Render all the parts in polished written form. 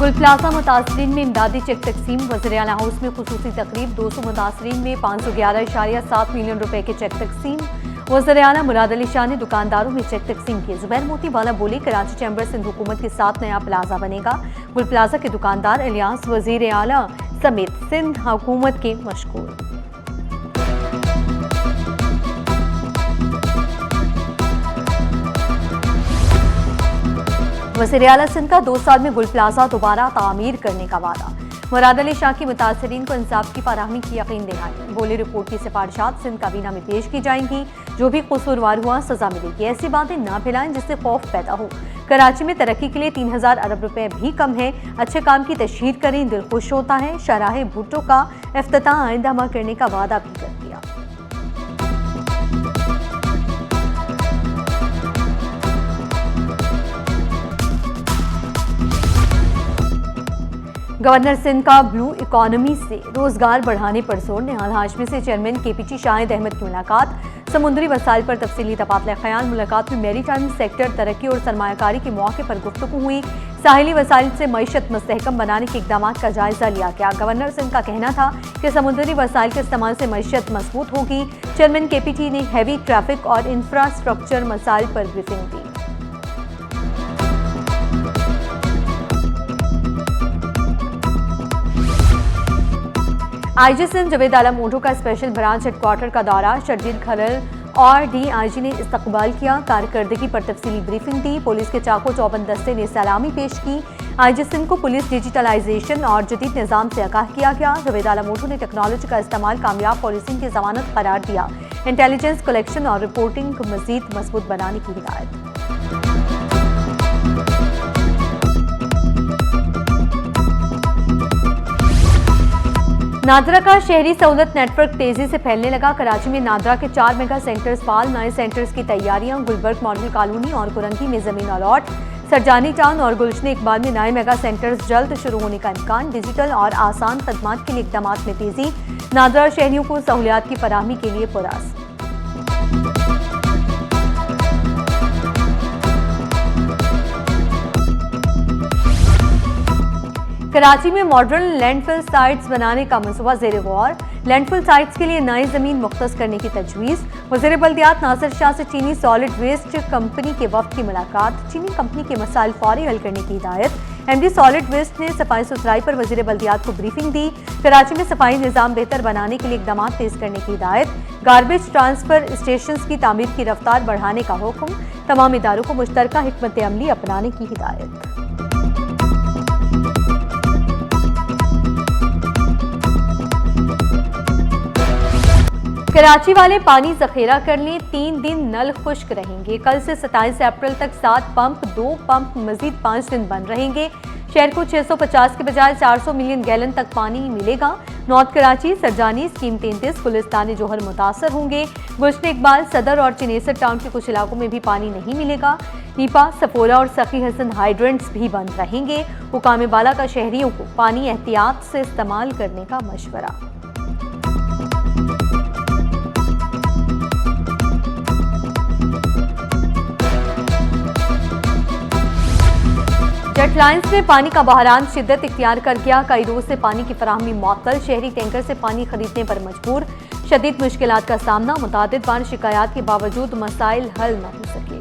गुल प्लाजा मुतासरीन में इमदादी चेक तकसीम। वज़ीर-ए-आला हाउस में खुसूसी तकरीब। 200 मुतासरीन में 511.7 मिलियन रुपए के चेक तकसीम। वज़ीर-ए-आला मुराद अली शाह ने दुकानदारों में चेक तकसीम किए। ज़ुबैर मोती वाला बोले, कराची चैम्बर सिंध हुकूमत के साथ नया प्लाजा बनेगा। गुल प्लाजा के दुकानदार इलियास वज़ीर-ए-आला समेत सिंध हुकूमत के मशकूर। वज़ीर-ए-आला सिंध का 2 साल में गुल प्लाजा दोबारा तामीर करने का वादा। मुराद अली शाह की मुतासरीन को इंसाफ की फराहमी की यकीन दिलाई। बोले, रिपोर्ट की सिफारिशात सिंध काबीना में पेश की जाएंगी। जो भी कसूरवार हुआ सजा मिलेगी। ऐसी बातें ना फैलाएं जिससे खौफ पैदा हो। कराची में तरक्की के लिए 3000 अरब रुपए भी कम है। अच्छे काम की तशहीर करें, दिल खुश होता है। शाहराह भुट्टो का इफ्तिताह आइंदा माह करने का वादा भी कर दिया। गवर्नर सिंध का ब्लू इकोनॉमी से रोजगार बढ़ाने पर जोर। निहाल हाशमी से चेयरमैन केपीटी शाहिद अहमद की मुलाकात। समुद्री वसाइल पर तफसीली तबादला ख्याल। मुलाकात में मैरी टाइम सेक्टर, तरक्की और सरमायाकारी के मौके पर गुफ्तगू हुई। साहिली वसाइल से मईशत मुस्तहकम बनाने के इकदाम का जायजा लिया गया। गवर्नर सिंध का कहना था कि समुद्री वसाइल के इस्तेमाल से मईशत मजबूत होगी। चेयरमैन केपीटी ने हैवी ट्रैफिक और इंफ्रास्ट्रक्चर मसाइल पर ब्रीफिंग दी। आईजी सिंध जवेद आलम ओढो का स्पेशल ब्रांच हेडक्वार्टर का दौरा। शर्जील खलल और डीआईजी ने इस्तकबाल किया। कारकर्दगी पर तफसीली ब्रीफिंग दी। पुलिस के चाको चौबंद दस्ते ने सलामी पेश की। आईजी सिंध को पुलिस डिजिटलाइजेशन और जदीद निज़ाम से आगाह किया गया। जवेद आलम ओढो ने टेक्नोलॉजी का इस्तेमाल कामयाब पॉलिसिंग की जमानत करार दिया। इंटेलिजेंस कलेक्शन और रिपोर्टिंग को मजीद मजबूत बनाने की हिदायत। नादरा का शहरी सहूलत नेटवर्क तेजी से फैलने लगा। कराची में नादरा के 4 मेगा सेंटर्स फाल। नए सेंटर्स की तैयारियां। गुलबर्ग मॉडल कॉलोनी और कुरंगी में जमीन अलॉट। सरजानी टाउन और गुलशन इकबाल में नए मेगा सेंटर्स जल्द शुरू होने का इम्कान। डिजिटल और आसान खदमात के लिए इकदाम में तेजी। नादरा शहरियों को सहूलियात की फराहमी के लिए पुरअज़्म। कराची में मॉडर्न लैंडफिल साइट्स बनाने का मंसूबा ज़ेर गौर। लैंडफिल साइट्स के लिए नई जमीन मुख्तस करने की तजवीज़। वज़ीर बल्दियात नासिर शाह से चीनी सॉलिड वेस्ट कंपनी के वफ्द की मुलाकात। चीनी कंपनी के मसाइल फौरी हल करने की हिदायत। एमडी सॉलिड वेस्ट ने सफाई सुथराई पर वज़ीर बल्दियात को ब्रीफिंग दी। कराची में सफाई निज़ाम बेहतर बनाने के लिए इकदाम तेज करने की हिदायत। गार्बेज ट्रांसफर स्टेशन की तामीर की रफ्तार बढ़ाने का हुक्म। तमाम इदारों को मुश्तरका हिकमत अमली अपनाने की हिदायत। कराची वाले पानी जखीरा कर लें। 3 दिन नल खुश्क रहेंगे। कल से 27 अप्रैल तक 7 पंप, 2 पंप मजीद 5 दिन बंद रहेंगे। शहर को 650 के बजाय 400 मिलियन गैलन तक पानी मिलेगा। नॉर्थ कराची, सरजानी, स्कीम 33, गुलिस्तान जोहर मुतासर होंगे। गुलशन इकबाल, सदर और चिनेसर टाउन के कुछ इलाकों में भी पानी नहीं मिलेगा। नीपा, सपोरा और सखी हसन हाइड्रेंट्स भी बंद रहेंगे। हुकाम बाला का शहरियों को पानी एहतियात से इस्तेमाल करने का मशवरा। जेट लाइन्स में पानी का बहरान शिद्दत इख्तियार कर गया। कई रोज से पानी की फराहमी मुअत्तल। शहरी टैंकर से पानी खरीदने पर मजबूर। शदीद मुश्किलात का सामना। मुतादिद बार शिकायत के बावजूद मसाइल हल न हो सके।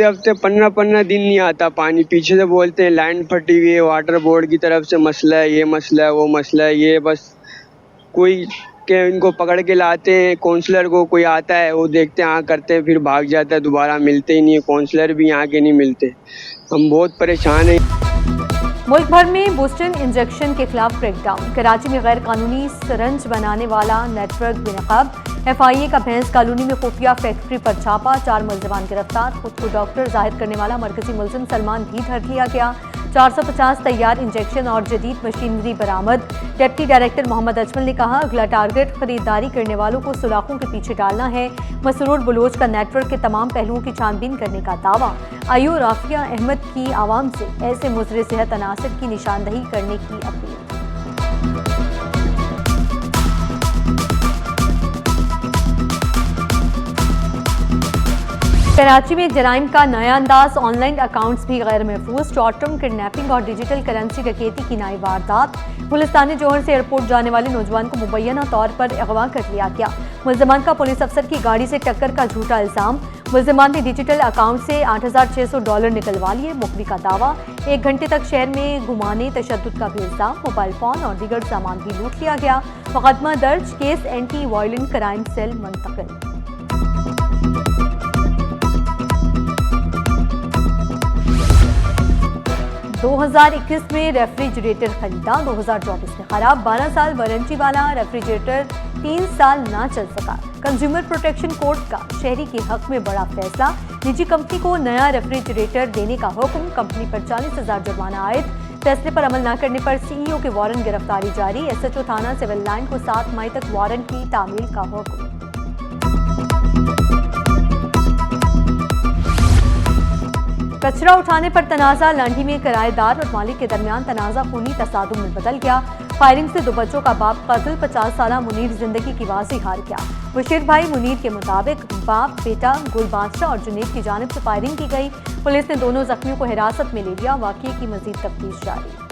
हफ्ते 15 दिन नहीं आता पानी। पीछे से बोलते हैं लाइन फटी हुई है, वाटर बोर्ड की तरफ से मसला है, ये मसला है, वो मसला है। ये बस कोई के इनको पकड़ के लाते हैं। काउंसलर को कोई आता है, वो देखते हैं, हाँ करते हैं, फिर भाग जाता है, दोबारा मिलते ही नहीं है। काउंसलर भी यहाँ के नहीं मिलते। हम बहुत परेशान हैं। मुल्क भर में बूस्टर इंजेक्शन के खिलाफ क्रैकडाउन। कराची में गैर कानूनी सिरंज बनाने वाला नेटवर्क बेनकाब। FIA का भैंस कॉलोनी में खुफिया फैक्ट्री पर छापा। 4 मुलजमान गिरफ्तार। खुद को डॉक्टर जाहिर करने वाला मरकजी मुलजिम सलमान भी धर लिया गया। 450 तैयार इंजेक्शन और जदीद मशीनरी बरामद। डिप्टी डायरेक्टर मोहम्मद अजमल ने कहा, अगला टारगेट खरीदारी करने वालों को सुलाखों के पीछे डालना है। मसरूर बलोच का नेटवर्क के तमाम पहलुओं की छानबीन करने का दावा। आयु राफिया अहमद की आवाम से ऐसे मुज़र सेहत अनासर की निशानदही करने की अपील। कराची में जराइम का नया अंदाज, ऑनलाइन अकाउंट्स भी गैर महफूज, शॉर्ट टर्म किडनैपिंग और डिजिटल करेंसी डकैती की नई वारदात। पुलिस ने जौहर से एयरपोर्ट जाने वाले नौजवान को मुबैना तौर पर अगवा कर लिया गया। मुलजमान का पुलिस अफसर की गाड़ी से टक्कर का झूठा इल्जाम। मुलजमान ने डिजिटल अकाउंट से $8,600 निकलवा लिए। मुखबी का दावा, 1 घंटे तक शहर में घुमाने, तशद्दुद का भी इल्जाम। मोबाइल फोन और दीगर सामान भी लूट लिया गया। मुकदमा दर्ज, case anti violent crime cell मुंतकिल। 2021 में रेफ्रिजरेटर खरीदा, 2024 में खराब। 12 साल वारंटी वाला रेफ्रिजरेटर 3 साल ना चल सका। कंज्यूमर प्रोटेक्शन कोर्ट का शहरी के हक में बड़ा फैसला। निजी कंपनी को नया रेफ्रिजरेटर देने का हुक्म, कंपनी पर 40,000 जुर्माना आयद। फैसले पर अमल न करने पर CEO के वारंट गिरफ्तारी जारी। SHO थाना सिविल लाइन को 7 मई तक वारंट की तामील का हुक्म। कचरा उठाने पर तनाजा, लांढी में किराएदार और मालिक के दरमियान तनाजा खूनी तसादुम में बदल गया। फायरिंग से 2 बच्चों का बाप कत्ल, 50 साला मुनीर जिंदगी की बाजी हार गया। बशीर भाई मुनीर के मुताबिक बाप बेटा गुल बादशाह और जुनेद की जानिब से फायरिंग की गई। पुलिस ने दोनों जख्मियों को हिरासत में ले लिया। वाकये की मजीद तफ्तीश जारी।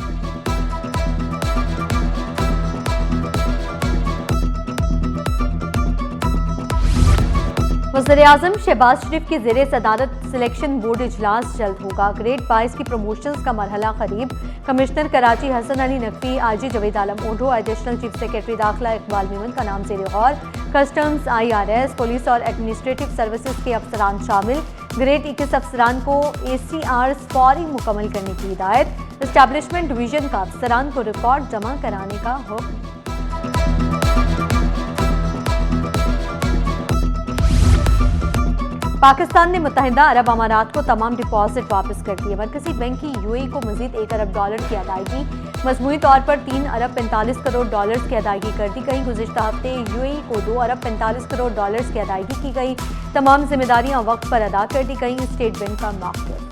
वज़ीर-ए-आज़म शहबाज शरीफ की ज़ेरे सदारत सिलेक्शन बोर्ड इजलास जल्द होगा। ग्रेड 22 की प्रमोशंस का मरहला करीब। कमिश्नर कराची हसन अली नकवी, IG जवेद आलम ओढो, एडिशनल चीफ सेक्रेटरी दाखिला इकबाल मेमन का नाम ज़ेरे गौर। कस्टम्स, IRS, पुलिस और एडमिनिस्ट्रेटिव सर्विसेज के अफसरान शामिल। ग्रेड 21 अफसरान को ACRs फौरी मुकम्मल करने की हिदायत। एस्टैब्लिशमेंट डिवीजन का अफसरान को रिकॉर्ड जमा कराने का हुक्म। पाकिस्तान ने मुत्तहिदा अरब अमारात को तमाम डिपॉजिट वापस कर दिए। मरकजी बैंक की UAE को मजीद $1 अरब की अदायगी, मजमूई तौर पर $3 अरब 45 करोड़ की अदायगी कर दी गई। गुज़िश्ता हफ्ते UAE को $2 अरब 45 करोड़ की अदायगी की गई। तमाम जिम्मेदारियां वक्त पर अदा कर दी गई। स्टेट बैंक का मौक़िफ़।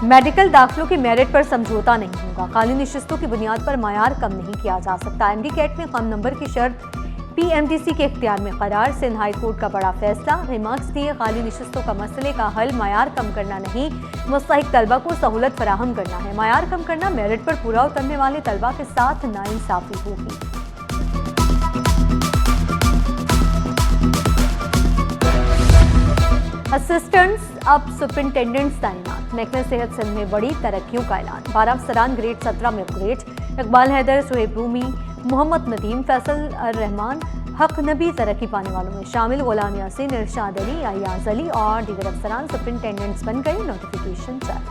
मेडिकल दाखिलों के मेरिट पर समझौता नहीं होगा। खाली निशस्तों की बुनियाद पर मायार कम नहीं किया जा सकता। MD कैट में कम नंबर की शर्त PMDC के इख्तियार में करार। सिंध हाई कोर्ट का बड़ा फैसला। रिमार्क्स दिए, खाली निशस्तों का मसले का हल मायार कम करना नहीं, मुस्तहिक तलबा को सहूलत फराहम करना है। मायार कम करना मेरिट पर पूरा उतरने वाले तलबा के साथ नाइंसाफी होगी। असिस्टेंट्स अब सुपरिंटेंडेंट्स तैनात। महकमे सेहत सिंध में बड़ी तरक्कियों का ऐलान। 12 अफसरान ग्रेड 17 में अपग्रेड। इकबाल हैदर, सुहेब रूमी, मोहम्मद नदीम, फैसल रहमान, हक नबी तरक्की पाने वालों में शामिल। गुलाम यासीन, इरशाद अली, अयाज अली और दीगर अफसरान सुपरिंटेंडेंट्स बन गए। नोटिफिकेशन जारी।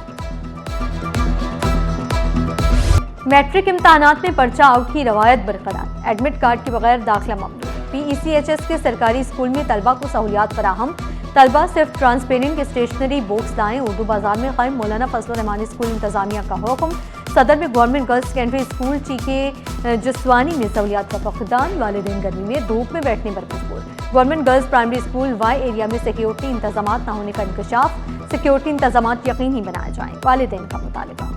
मैट्रिक इम्तहानात में पर्चा आउट की रवायत बरकरार। एडमिट कार्ड के बगैर दाखिला ममनू। PECHS के सरकारी स्कूल में तलबा को सहूलियात फराहम। तलबा सिर्फ ट्रांसपेरेंट स्टेशनरी बॉक्स लाएं। उर्दू बाजार में कायम मौलाना फजल रहमानी स्कूल इंतजामिया का हुक्म। सदर में गवर्नमेंट गर्ल्स सेकेंडरी स्कूल चीके जसवानी में सहूलियात का फकदान। वालिदैन गर्मी में धूप में बैठने पर मजबूर। Government girls primary school Y area में सिक्योरिटी इंतजाम न होने का इंकशाफ। सिक्योरिटी इंतजाम यकीनी बनाए जाएं, वालिदैन का मुतालबा।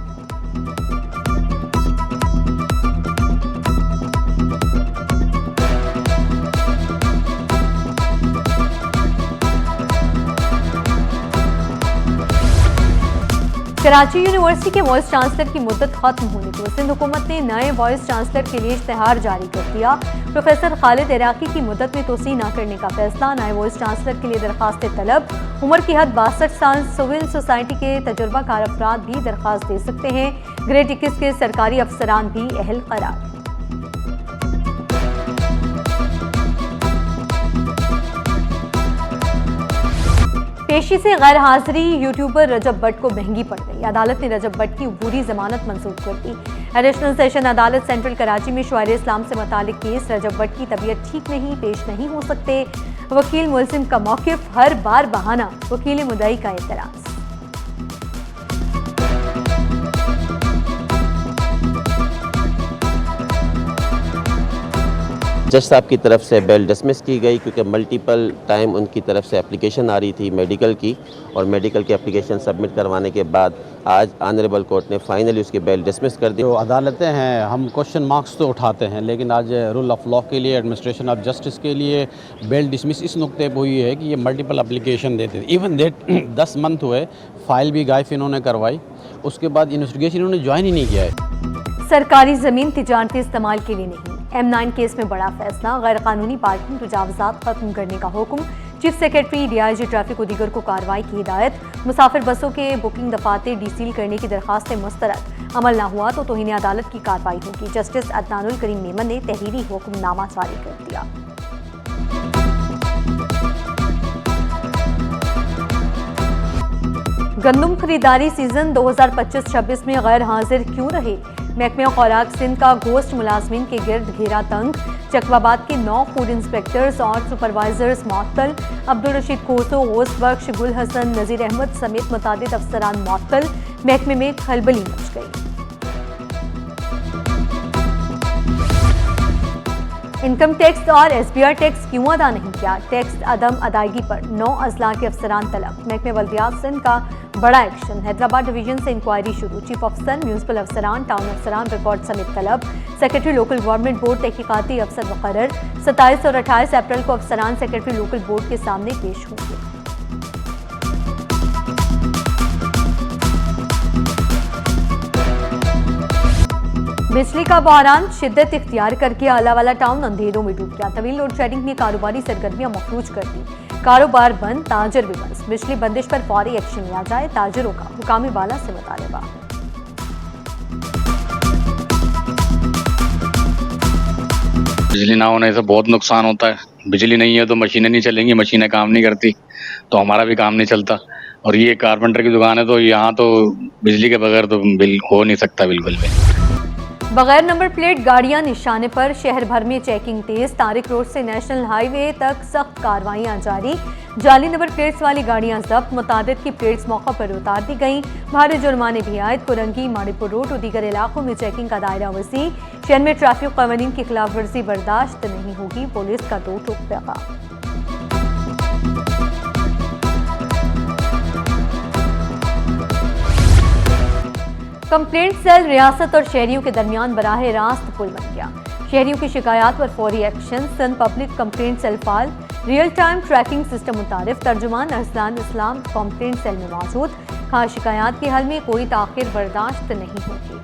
कराची यूनिवर्सिटी के वाइस चांसलर की मुद्दत खत्म होने को सिंध हुकूमत ने नए वाइस चांसलर के लिए इश्तेहार जारी कर दिया। प्रोफेसर खालिद इराकी की मुद्दत में तोसी न करने का फैसला। नए वाइस चांसलर के लिए दरखास्त तलब। उम्र की हद 62 साल। सिविल सोसाइटी के तजुर्बाकार अफराद भी दरखास्त दे सकते हैं। ग्रेड 21 के सरकारी अफसरान भी अहल करार। पेशी से गैर हाजिरी यूट्यूबर रजब भट्ट को महंगी पड़ गई। अदालत ने रजब भट्ट की अबूरी जमानत मंसूख कर दी। एडिशनल सेशन अदालत सेंट्रल कराची में शुआरे इस्लाम से मुतालिक केस। रजब भट्ट की तबीयत ठीक नहीं, पेश नहीं हो सकते। वकील मुलजिम का मौकिफ, हर बार बहाना। वकील मुद्दई का एतराज। जज साहब की तरफ से बेल डिसमिस की गई क्योंकि मल्टीपल टाइम उनकी तरफ से एप्लीकेशन आ रही थी मेडिकल की, और मेडिकल की एप्लीकेशन सबमिट करवाने के बाद आज ऑनरेबल कोर्ट ने फाइनली उसकी बेल डिसमिस कर दी। जो अदालतें हैं, हम क्वेश्चन मार्क्स तो उठाते हैं, लेकिन आज रूल ऑफ लॉ के लिए, एडमिनिस्ट्रेशन ऑफ जस्टिस के लिए बेल डिसमिस इस नुक्ते पर हुई है कि ये मल्टीपल एप्लीकेशन देते थे। इवन डेट 10 मंथ हुए, फाइल भी गायब इन्होंने करवाई, उसके बाद इन्वेस्टिगेशन इन्होंने ज्वाइन ही नहीं किया है। सरकारी जमीन तिजारती इस्तेमाल के लिए नहीं। M9 केस में बड़ा फैसला, गैर कानूनी पार्किंग तजावुजात खत्म करने का हुक्म। चीफ सेक्रेटरी DIG ट्रैफिक को दीगर को कार्रवाई की हिदायत। मुसाफिर बसों के बुकिंग दफातर डीसील करने की दरखास्तें मुस्तरद, अमल ना हुआ तो तौहीन अदालत की कार्रवाई होगी। जस्टिस अदनानुल करीम मेमन ने तहरीरी हुक्मनामा जारी कर दिया। गंदम खरीदारी सीजन 2025-26 में गैर हाजिर क्यों रहे? महकमे खुराक सिंध का गोश्त मुलाजमीन के गिर्द घेरा तंग। चकवाबाद के 9 फूड इंस्पेक्टर्स और सुपरवाइजर्स मुअत्तल। अब्दुल रशीद खोसो, गोश्त बख्श, गुल हसन, नजीर अहमद समेत मुतादिद अफसरान मुअत्तल। महकमे में खलबली मच गई। इनकम टैक्स और SBR टैक्स क्यों अदा नहीं किया? टैक्स अदम अदायगी पर 9 अजला के अफसरान तलब। महकमे बल्दियात सिंध का बड़ा एक्शन, हैदराबाद डिवीजन से इंक्वायरी शुरू। चीफ अफसर, म्यूनसिपल अफसरान, टाउन अफसरान रिकॉर्ड समेत तलब। सेक्रेटरी लोकल गवर्नमेंट बोर्ड तहकीकाती अफसर मुकर्रर। 27 और 28 अप्रैल को अफसरान सेक्रेटरी लोकल बोर्ड के सामने पेश होंगे। बिजली का बहरान शिद्दत इख्तियार करके आलावाला टाउन अंधेरों में डूब गया। तवील लोड शेडिंग ने कारोबारी सरगर्मियां मफलूज कर दी। कारोबार बंद, ताजर बेबस। बिजली बंदिश पर फौरी एक्शन लिया जाए, ताजरों का हुकामी बाला से मुतालबा। बिजली ना होने से बहुत नुकसान होता है। बिजली नहीं है तो मशीनें नहीं चलेंगी, मशीनें काम नहीं करती तो हमारा भी काम नहीं चलता। और ये कारपेंटर की दुकान है तो यहाँ तो बिजली के बगैर तो बिल हो नहीं सकता बिल्कुल भी। बगैर नंबर प्लेट गाड़ियां निशाने पर, शहर भर में चेकिंग तेज। तारिक रोड से नेशनल हाईवे तक सख्त कार्रवाइयां जारी। जाली नंबर प्लेट्स वाली गाड़ियां जब्त, मुतादिद की प्लेट्स मौका पर उतार दी गई। भारी जुर्माने भी आयद। कुरंगी, माड़ीपुर रोड और दीगर इलाकों में चेकिंग का दायरा वसी। शहर में ट्रैफिक कानून की खिलाफ वर्जी बर्दाश्त नहीं होगी, पुलिस का दो टोक पैगाम। कंप्लेंट सेल रियासत और शहरियों के दरमियान बराह रास्त पुल बन गया। शहरियों की शिकायत पर फौरी action. Sindh public complaint cell फाल, रियल टाइम ट्रैकिंग सिस्टम मुतारिफ। तर्जुमान अरसलान इस्लाम कंप्लेंट सेल में मौजूद। कहा, शिकायत के हल में कोई ताखिर बर्दाश्त नहीं होगी।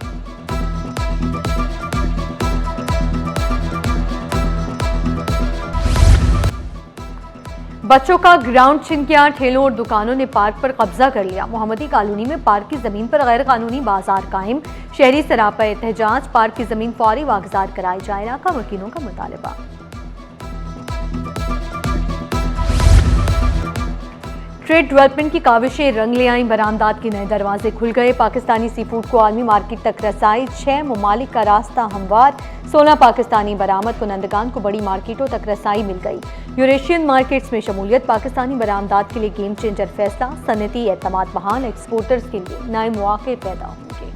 बच्चों का ग्राउंड छिन गया। ठेलों और दुकानों ने पार्क पर कब्जा कर लिया। मोहम्मदी कॉलोनी में पार्क की जमीन पर गैर कानूनी बाजार कायम। शहरी सरापा एहतजाज, पार्क की जमीन फौरी वागजार कराई जाए, इलाका वकीलों का मुतालबा। ट्रेड डेवलपमेंट की काविशें रंग ले आईं। बरामदात के नए दरवाजे खुल गए। पाकिस्तानी सी फूड को आलमी मार्केट तक रसाई। 6 ममालिक का रास्ता हमवार। 16 पाकिस्तानी बरामद कुनंदगान को बड़ी मार्केटों तक रसाई मिल गई। यूरेशियन मार्केट्स में शमूलियत, पाकिस्तानी बरामदात के लिए गेम चेंजर फैसला। सनती एतमाद बहाल, एक्सपोर्टर्स के लिए नए मौके पैदा होंगे।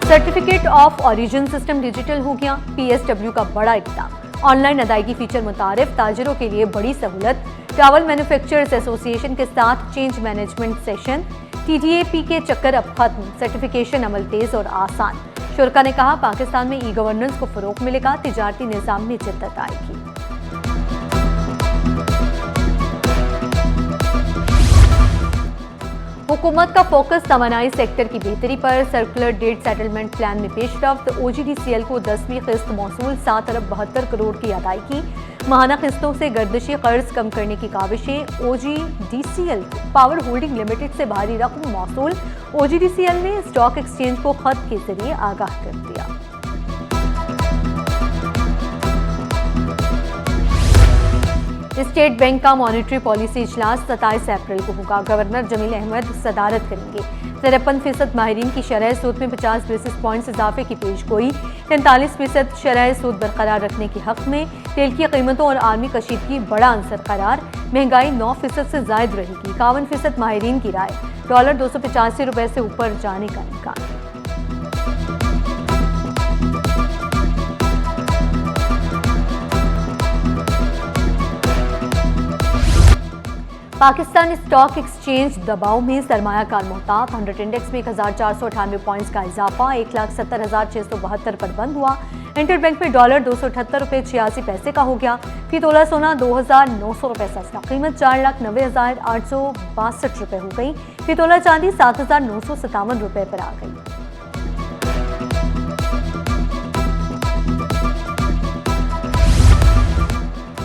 Certificate of origin system digital हो गया। PSW का बड़ा इक़दाम, ऑनलाइन अदायगी फीचर मुतारिफ। ताजरों के लिए बड़ी सहूलत। ट्रैवल मैन्युफैक्चरर्स एसोसिएशन के साथ चेंज मैनेजमेंट सेशन। TDAP के चक्कर अब खत्म। सर्टिफिकेशन अमल तेज और आसान। शुरा ने कहा, पाकिस्तान में ई-गवर्नेंस को फरोग मिलेगा, तिजारती निज़ाम में जिद्दत आएगी। हुकूमत का फोकस तवानाई सेक्टर की बेहतरी पर। सर्कुलर डेट सेटलमेंट प्लान में पेशरफ्त। OGDCL को 10वीं किस्त मौसूल। 7 अरब 72 करोड़ की अदायगी। माहाना किस्तों से गर्दिशी कर्ज कम करने की काविशें। OGDCL को पावर होल्डिंग लिमिटेड से भारी रकम मौसूल। OGDCL ने स्टॉक एक्सचेंज को खत के जरिए आगाह कर दिया। स्टेट बैंक का मॉनेटरी पॉलिसी इजलास 27 अप्रैल को होगा। गवर्नर जमील अहमद सदारत करेंगे। 53% माहिरीन की शरह सूद में 50 बेसिस पॉइंट्स इजाफे की पेशगोई। 43% शरह सूद बरकरार रखने के हक में। तेल की कीमतों और आलमी कशीदगी बड़ा अंसर करार। महंगाई 9% से जायद रहेगी। 51% माहिरीन की राय। $285 से ऊपर जाने का इम्कान। पाकिस्तान स्टॉक एक्सचेंज दबाव में सरमायाकार मोहतात 100 इंडेक्स में 1498 पॉइंट्स का इजाफा 1,70,672 पर बंद हुआ। इंटरबैंक में डॉलर 278 रुपये 86 पैसे का हो गया। फी तोला सोना 2,900 रुपये सस्ता, कीमत 4,90,862 रुपये हो गई। फी तोला चांदी 7,957 रुपये पर आ गई।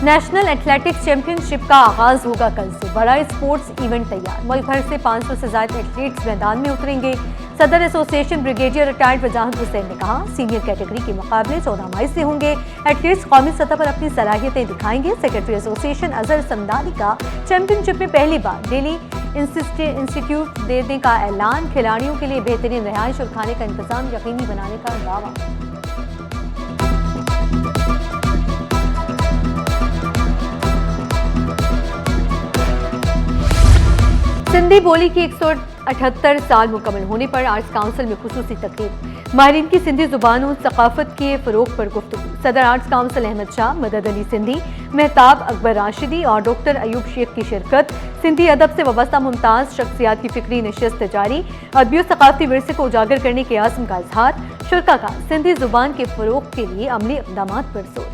नेशनल एथलेटिक्स चैंपियनशिप का आगाज होगा कल से। बड़ा स्पोर्ट्स इवेंट तैयार, मुल्क भर से 500 से ज्यादा एथलीट्स मैदान में उतरेंगे। सदर एसोसिएशन ब्रिगेडियर रिटायर्ड वजाहत हुसैन ने कहा, सीनियर कैटेगरी के मुकाबले 14 मई से होंगे। एथलीट्स कौमी सतह पर अपनी सलाहियतें दिखाएंगे। सेक्रेटरी एसोसिएशन अजहर समदानी का चैंपियनशिप में पहली बार डेली इंस्टीट्यूट देने का ऐलान। खिलाड़ियों के लिए बेहतरीन रिहाइश और खाने का इंतजाम यकीनी बनाने का दावा। सिंधी बोली की 178 साल मुकम्मल होने पर आर्ट्स काउंसिल में खुसूसी तकरीब। माहिरीन की सिंधी जुबान और सकाफत के फरोग पर गुफ्तगू। सदर आर्ट्स काउंसिल अहमद शाह, मदद अली सिंधी, मेहताब अकबर राशिदी और डॉक्टर अयूब शेख की शिरकत। सिंधी अदब से वाबस्ता मुमताज़ शख्सियात की फिक्री नशिस्त जारी। अदबी और सकाफती विरसे को उजागर करने के आज़म का इजहार। शुरका का सिंधी जुबान के फरोग के लिए अमली इक़दामात पर जोर।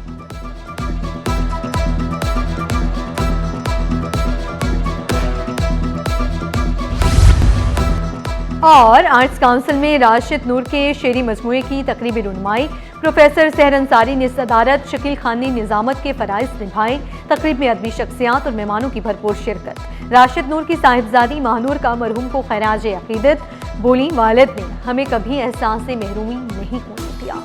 और आर्ट्स काउंसिल में राशिद नूर के शेरी मजमूए की तकरीबी रुनमाई। प्रोफेसर सहर अंसारी ने सदारत, शकील खान ने निजामत के फराइज निभाए। तकरीब में अदबी शख्सियात और मेहमानों की भरपूर शिरकत। राशिद नूर की साहिबजादी महानूर का मरहूम को खैराज अकीदत। बोली, वालिद ने हमें कभी एहसास महरूमी नहीं होने दिया।